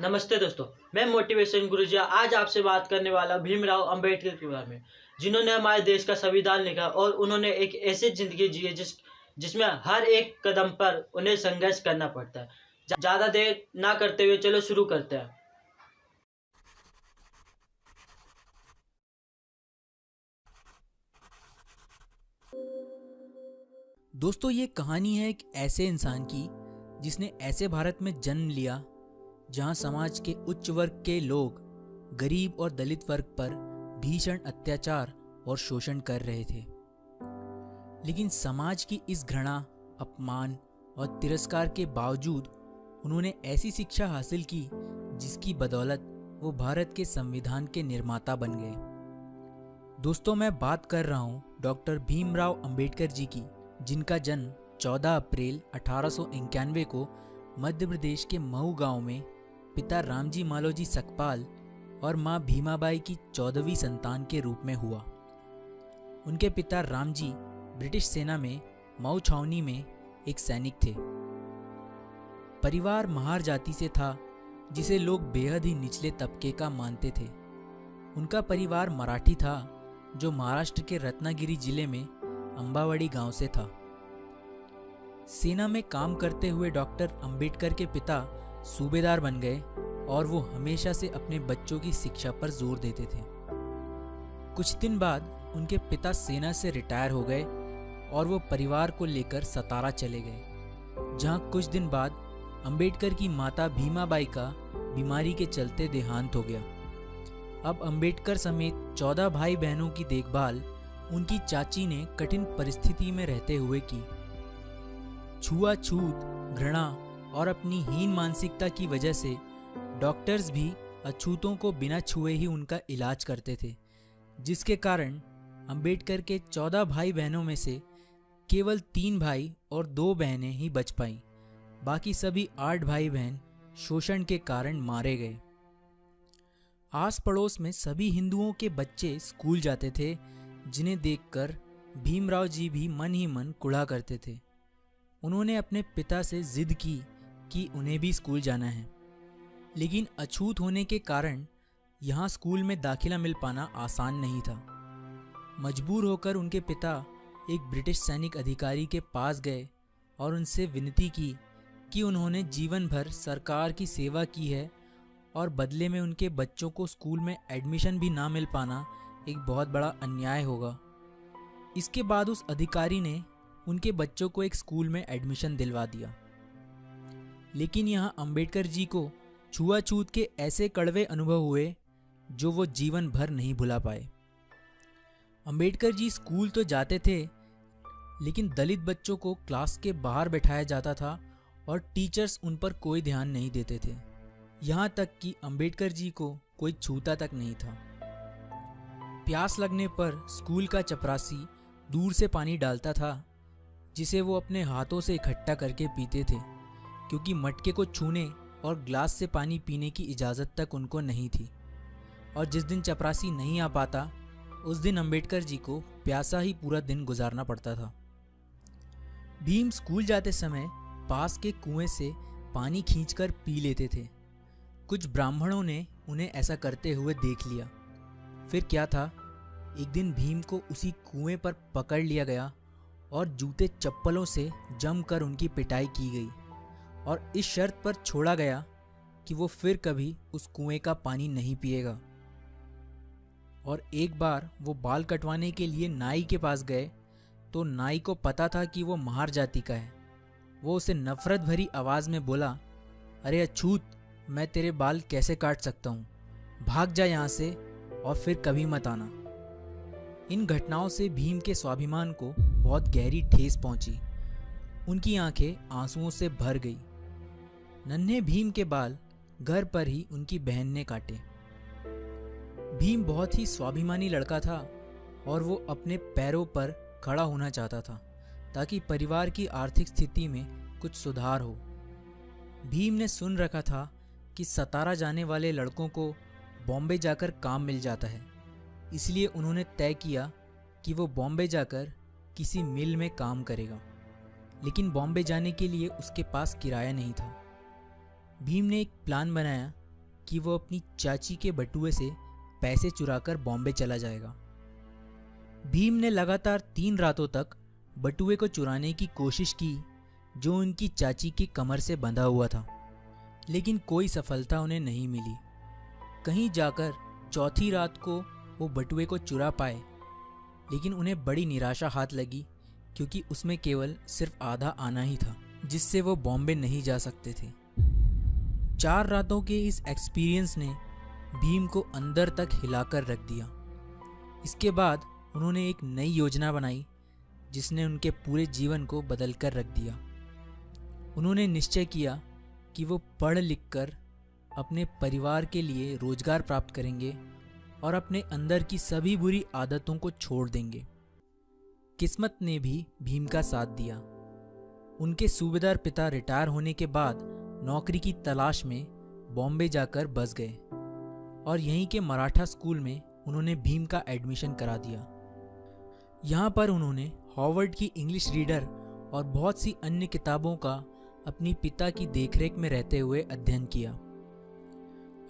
नमस्ते दोस्तों, मैं मोटिवेशन गुरुजी आज आपसे बात करने वाला भीमराव अंबेडकर के बारे में, जिन्होंने हमारे देश का संविधान लिखा और उन्होंने एक ऐसी ज़िंदगी जी है जिसमें हर एक कदम पर उन्हें संघर्ष करना पड़ता है। ज़्यादा देर ना करते हुए चलो शुरू करते हैं। दोस्तों, ये कहानी है एक ऐसे इंसान की जिसने ऐसे भारत में जन्म लिया जहां समाज के उच्च वर्ग के लोग गरीब और दलित वर्ग पर भीषण अत्याचार और शोषण कर रहे थे। लेकिन समाज की इस घृणा, अपमान और तिरस्कार के बावजूद उन्होंने ऐसी शिक्षा हासिल की जिसकी बदौलत वो भारत के संविधान के निर्माता बन गए। दोस्तों, मैं बात कर रहा हूँ डॉक्टर भीमराव अंबेडकर जी की, जिनका जन्म 14 अप्रैल 1891 को मध्य प्रदेश के महू गांव में पिता रामजी मालोजी सकपाल और मां भीमाबाई की 14वीं संतान के रूप में हुआ। उनके पिता रामजी ब्रिटिश सेना में मऊ छावनी में एक सैनिक थे। परिवार महार जाति से था, जिसे लोग बेहद ही निचले तबके का मानते थे। उनका परिवार मराठी था, जो महाराष्ट्र के रत्नागिरी जिले में अंबावड़ी गांव से था। सेना में काम करते हुए डॉक्टर अंबेडकर के पिता सूबेदार बन गए और वो हमेशा से अपने बच्चों की शिक्षा पर जोर देते थे। कुछ दिन बाद उनके पिता सेना से रिटायर हो गए और वो परिवार को लेकर सतारा चले गए, जहां कुछ दिन बाद अंबेडकर की माता भीमाबाई का बीमारी के चलते देहांत हो गया। अब अंबेडकर समेत 14 भाई बहनों की देखभाल उनकी चाची ने कठिन परिस्थिति में रहते हुए की। छुआछूत, घृणा और अपनी हीन मानसिकता की वजह से डॉक्टर्स भी अछूतों को बिना छुए ही उनका इलाज करते थे, जिसके कारण अंबेडकर के 14 भाई बहनों में से केवल 3 भाई और 2 बहनें ही बच पाईं। बाकी सभी 8 भाई बहन शोषण के कारण मारे गए। आस पड़ोस में सभी हिंदुओं के बच्चे स्कूल जाते थे, जिन्हें देखकर भीमराव जी भी मन ही मन कुढ़ा करते थे। उन्होंने अपने पिता से जिद की कि उन्हें भी स्कूल जाना है, लेकिन अछूत होने के कारण यहाँ स्कूल में दाखिला मिल पाना आसान नहीं था। मजबूर होकर उनके पिता एक ब्रिटिश सैनिक अधिकारी के पास गए और उनसे विनती की कि उन्होंने जीवन भर सरकार की सेवा की है और बदले में उनके बच्चों को स्कूल में एडमिशन भी ना मिल पाना एक बहुत बड़ा अन्याय होगा। इसके बाद उस अधिकारी ने उनके बच्चों को एक स्कूल में एडमिशन दिलवा दिया। लेकिन यहाँ अंबेडकर जी को छुआछूत के ऐसे कड़वे अनुभव हुए जो वो जीवन भर नहीं भुला पाए। अंबेडकर जी स्कूल तो जाते थे, लेकिन दलित बच्चों को क्लास के बाहर बैठाया जाता था और टीचर्स उन पर कोई ध्यान नहीं देते थे। यहाँ तक कि अंबेडकर जी को कोई छूता तक नहीं था। प्यास लगने पर स्कूल का चपरासी दूर से पानी डालता था, जिसे वो अपने हाथों से इकट्ठा करके पीते थे, क्योंकि मटके को छूने और ग्लास से पानी पीने की इजाज़त तक उनको नहीं थी। और जिस दिन चपरासी नहीं आ पाता, उस दिन अंबेडकर जी को प्यासा ही पूरा दिन गुजारना पड़ता था। भीम स्कूल जाते समय पास के कुएं से पानी खींचकर पी लेते थे। कुछ ब्राह्मणों ने उन्हें ऐसा करते हुए देख लिया। फिर क्या था, एक दिन भीम को उसी कुएं पर पकड़ लिया गया और जूते चप्पलों से जमकर उनकी पिटाई की गई और इस शर्त पर छोड़ा गया कि वो फिर कभी उस कुएं का पानी नहीं पिएगा। और एक बार वो बाल कटवाने के लिए नाई के पास गए तो नाई को पता था कि वो महार जाति का है। वो उसे नफरत भरी आवाज़ में बोला, अरे अछूत, मैं तेरे बाल कैसे काट सकता हूँ, भाग जा यहाँ से और फिर कभी मत आना। इन घटनाओं से भीम के स्वाभिमान को बहुत गहरी ठेस पहुंची। उनकी आंखें आंसुओं से भर गई। नन्हे भीम के बाल घर पर ही उनकी बहन ने काटे। भीम बहुत ही स्वाभिमानी लड़का था और वो अपने पैरों पर खड़ा होना चाहता था ताकि परिवार की आर्थिक स्थिति में कुछ सुधार हो। भीम ने सुन रखा था कि सतारा जाने वाले लड़कों को बॉम्बे जाकर काम मिल जाता है, इसलिए उन्होंने तय किया कि वो बॉम्बे जाकर किसी मिल में काम करेगा। लेकिन बॉम्बे जाने के लिए उसके पास किराया नहीं था। भीम ने एक प्लान बनाया कि वो अपनी चाची के बटुए से पैसे चुराकर बॉम्बे चला जाएगा। भीम ने लगातार 3 रातों तक बटुए को चुराने की कोशिश की जो उनकी चाची की कमर से बंधा हुआ था, लेकिन कोई सफलता उन्हें नहीं मिली। कहीं जाकर चौथी रात को वो बटुए को चुरा पाए, लेकिन उन्हें बड़ी निराशा हाथ लगी क्योंकि उसमें केवल सिर्फ आधा आना ही था, जिससे वो बॉम्बे नहीं जा सकते थे। 4 रातों के इस एक्सपीरियंस ने भीम को अंदर तक हिलाकर रख दिया। इसके बाद उन्होंने एक नई योजना बनाई जिसने उनके पूरे जीवन को बदल कर रख दिया। उन्होंने निश्चय किया कि वो पढ़ लिख कर अपने परिवार के लिए रोजगार प्राप्त करेंगे और अपने अंदर की सभी बुरी आदतों को छोड़ देंगे। किस्मत ने भी भीम का साथ दिया। उनके सूबेदार पिता रिटायर होने के बाद नौकरी की तलाश में बॉम्बे जाकर बस गए और यहीं के मराठा स्कूल में उन्होंने भीम का एडमिशन करा दिया। यहाँ पर उन्होंने हॉवर्ड की इंग्लिश रीडर और बहुत सी अन्य किताबों का अपनी पिता की देखरेख में रहते हुए अध्ययन किया।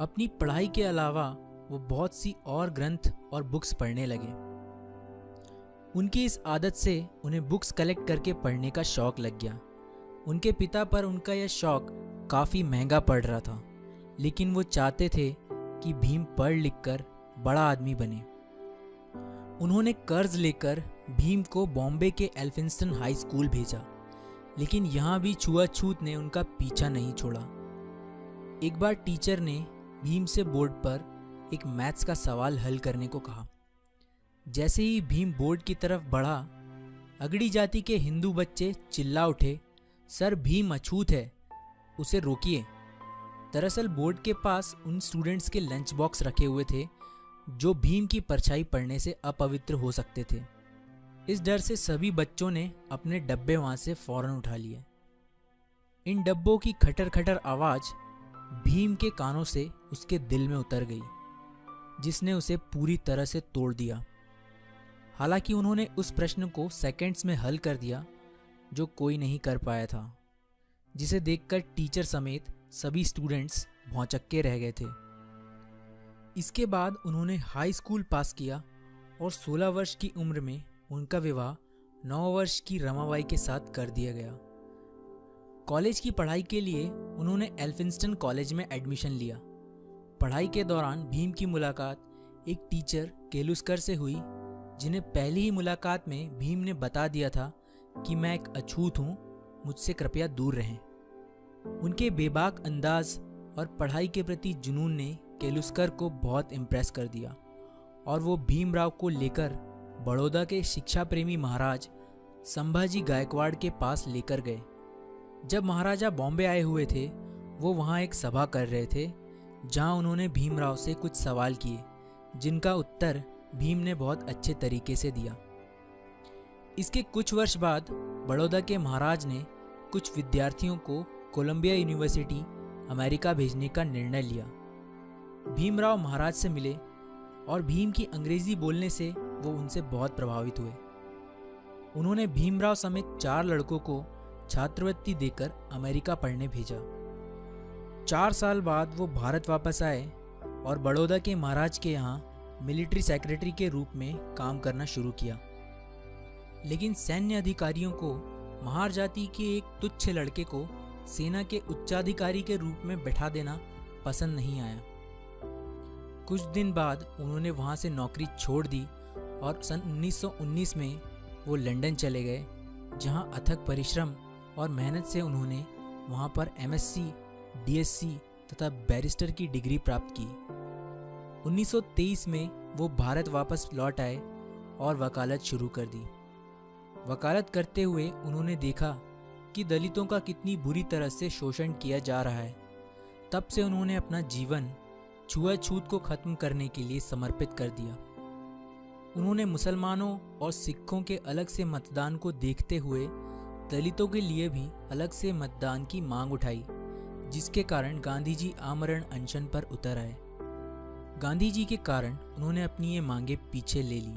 अपनी पढ़ाई के अलावा वो बहुत सी और ग्रंथ और बुक्स पढ़ने लगे। उनकी इस आदत से उन्हें बुक्स कलेक्ट करके पढ़ने का शौक लग गया। उनके पिता पर उनका यह शौक काफ़ी महंगा पड़ रहा था, लेकिन वो चाहते थे कि भीम पढ़ लिख कर बड़ा आदमी बने। उन्होंने कर्ज लेकर भीम को बॉम्बे के एल्फिंस्टन हाई स्कूल भेजा, लेकिन यहाँ भी छुआछूत ने उनका पीछा नहीं छोड़ा। एक बार टीचर ने भीम से बोर्ड पर एक मैथ्स का सवाल हल करने को कहा। जैसे ही भीम बोर्ड की तरफ बढ़ा, अगड़ी जाति के हिंदू बच्चे चिल्ला उठे, सर भीम अछूत है, उसे रोकिए। दरअसल बोर्ड के पास उन स्टूडेंट्स के लंच बॉक्स रखे हुए थे जो भीम की परछाई पड़ने से अपवित्र हो सकते थे। इस डर से सभी बच्चों ने अपने डब्बे वहां से फौरन उठा लिए। इन डब्बों की खटर खटर आवाज भीम के कानों से उसके दिल में उतर गई, जिसने उसे पूरी तरह से तोड़ दिया। हालांकि उन्होंने उस प्रश्न को सेकंड्स में हल कर दिया जो कोई नहीं कर पाया था, जिसे देखकर टीचर समेत सभी स्टूडेंट्स भौंचक्के रह गए थे। इसके बाद उन्होंने हाई स्कूल पास किया और 16 वर्ष की उम्र में उनका विवाह 9 वर्ष की रमाबाई के साथ कर दिया गया। कॉलेज की पढ़ाई के लिए उन्होंने एल्फिंस्टन कॉलेज में एडमिशन लिया। पढ़ाई के दौरान भीम की मुलाकात एक टीचर केलुस्कर से हुई, जिन्हें पहली ही मुलाकात में भीम ने बता दिया था कि मैं एक अछूत हूँ, मुझसे कृपया दूर रहें। उनके बेबाक अंदाज और पढ़ाई के प्रति जुनून ने केलुस्कर को बहुत इम्प्रेस कर दिया और वो भीमराव को लेकर बड़ौदा के शिक्षा प्रेमी महाराज संभाजी गायकवाड़ के पास लेकर गए। जब महाराजा बॉम्बे आए हुए थे, वो वहाँ एक सभा कर रहे थे जहाँ उन्होंने भीमराव से कुछ सवाल किए, जिनका उत्तर भीम ने बहुत अच्छे तरीके से दिया। इसके कुछ वर्ष बाद बड़ौदा के महाराज ने कुछ विद्यार्थियों को कोलंबिया यूनिवर्सिटी अमेरिका भेजने का निर्णय लिया। भीमराव महाराज से मिले और भीम की अंग्रेजी बोलने से वो उनसे बहुत प्रभावित हुए। उन्होंने भीमराव समेत 4 लड़कों को छात्रवृत्ति देकर अमेरिका पढ़ने भेजा। 4 साल बाद वो भारत वापस आए और बड़ौदा के महाराज के यहाँ मिलिट्री सेक्रेटरी के रूप में काम करना शुरू किया। लेकिन सैन्य अधिकारियों को महार जाति के एक तुच्छ लड़के को सेना के उच्चाधिकारी के रूप में बैठा देना पसंद नहीं आया। कुछ दिन बाद उन्होंने वहाँ से नौकरी छोड़ दी और सन 1919 में वो लंदन चले गए, जहाँ अथक परिश्रम और मेहनत से उन्होंने वहाँ पर MSc, DSc तथा बैरिस्टर की डिग्री प्राप्त की। 1923 में वो भारत वापस लौट आए और वकालत शुरू कर दी। वकालत करते हुए उन्होंने देखा कि दलितों का कितनी बुरी तरह से शोषण किया जा रहा है। तब से उन्होंने अपना जीवन छुआछूत को खत्म करने के लिए समर्पित कर दिया। उन्होंने मुसलमानों और सिखों के अलग से मतदान को देखते हुए दलितों के लिए भी अलग से मतदान की मांग उठाई, जिसके कारण गांधी जी आमरण अनशन पर उतर आए। गांधी जी के कारण उन्होंने अपनी ये मांगे पीछे ले ली।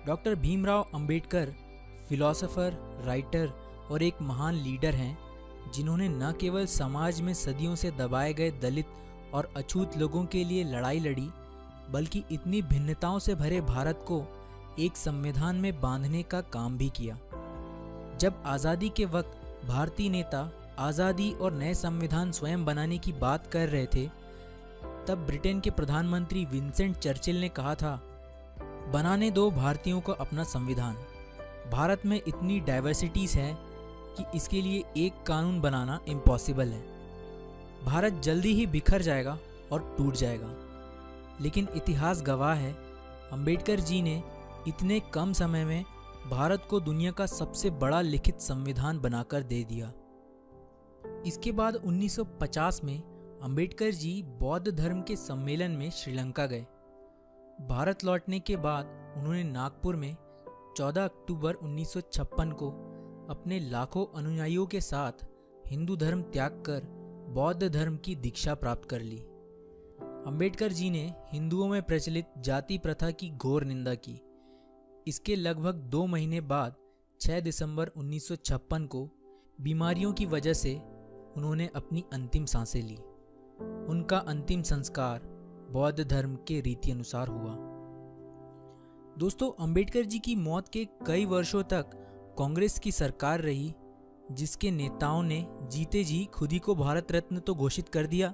Doctor Bhimrao Ambedkar philosopher, writer और एक महान लीडर हैं, जिन्होंने न केवल समाज में सदियों से दबाए गए दलित और अछूत लोगों के लिए लड़ाई लड़ी, बल्कि इतनी भिन्नताओं से भरे भारत को एक संविधान में बांधने का काम भी किया। जब आज़ादी के वक्त भारतीय नेता आज़ादी और नए संविधान स्वयं बनाने की बात कर रहे थे, तब ब्रिटेन के प्रधानमंत्री विंसेंट चर्चिल ने कहा था, बनाने दो भारतीयों को अपना संविधान। भारत में इतनी डाइवर्सिटीज़ है कि इसके लिए एक कानून बनाना इम्पॉसिबल है। भारत जल्दी ही बिखर जाएगा और टूट जाएगा। लेकिन इतिहास गवाह है, अंबेडकर जी ने इतने कम समय में भारत को दुनिया का सबसे बड़ा लिखित संविधान बनाकर दे दिया। इसके बाद 1950 में अंबेडकर जी बौद्ध धर्म के सम्मेलन में श्रीलंका गए। भारत लौटने के बाद उन्होंने नागपुर में 14 अक्टूबर 1956 को अपने लाखों अनुयायियों के साथ हिंदू धर्म त्याग कर बौद्ध धर्म की दीक्षा प्राप्त कर ली। अंबेडकर जी ने हिंदुओं में प्रचलित जाति प्रथा की घोर निंदा की। इसके लगभग 2 महीने बाद 6 दिसंबर 1956 को बीमारियों की वजह से उन्होंने अपनी अंतिम सांसें ली। उनका अंतिम संस्कार बौद्ध धर्म के रीति अनुसार हुआ। दोस्तों, अंबेडकर जी की मौत के कई वर्षों तक कांग्रेस की सरकार रही, जिसके नेताओं ने जीते जी खुद ही को भारत रत्न तो घोषित कर दिया,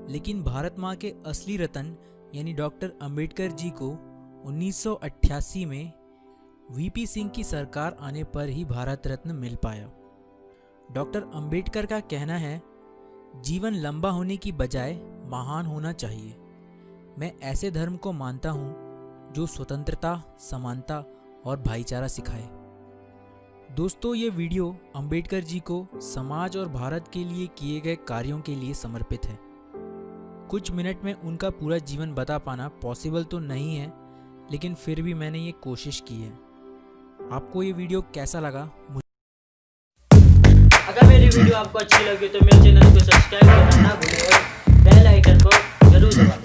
लेकिन भारत माँ के असली रतन यानी डॉक्टर अंबेडकर जी को 1988 में वीपी सिंह की सरकार आने पर ही भारत रत्न मिल पाया। डॉक्टर अंबेडकर का कहना है, जीवन लंबा होने की बजाय महान होना चाहिए। मैं ऐसे धर्म को मानता हूँ जो स्वतंत्रता, समानता और भाईचारा सिखाए। दोस्तों, ये वीडियो अंबेडकर जी को समाज और भारत के लिए किए गए कार्यों के लिए समर्पित है। कुछ मिनट में उनका पूरा जीवन बता पाना पॉसिबल तो नहीं है, लेकिन फिर भी मैंने ये कोशिश की है। आपको ये वीडियो कैसा लगा? अगर मेरी वीडियो आपको अच्छी लगी तो मेरे चैनल को सब्सक्राइब करना ना भूलें और बेल आइकन को जरूर दबाएं।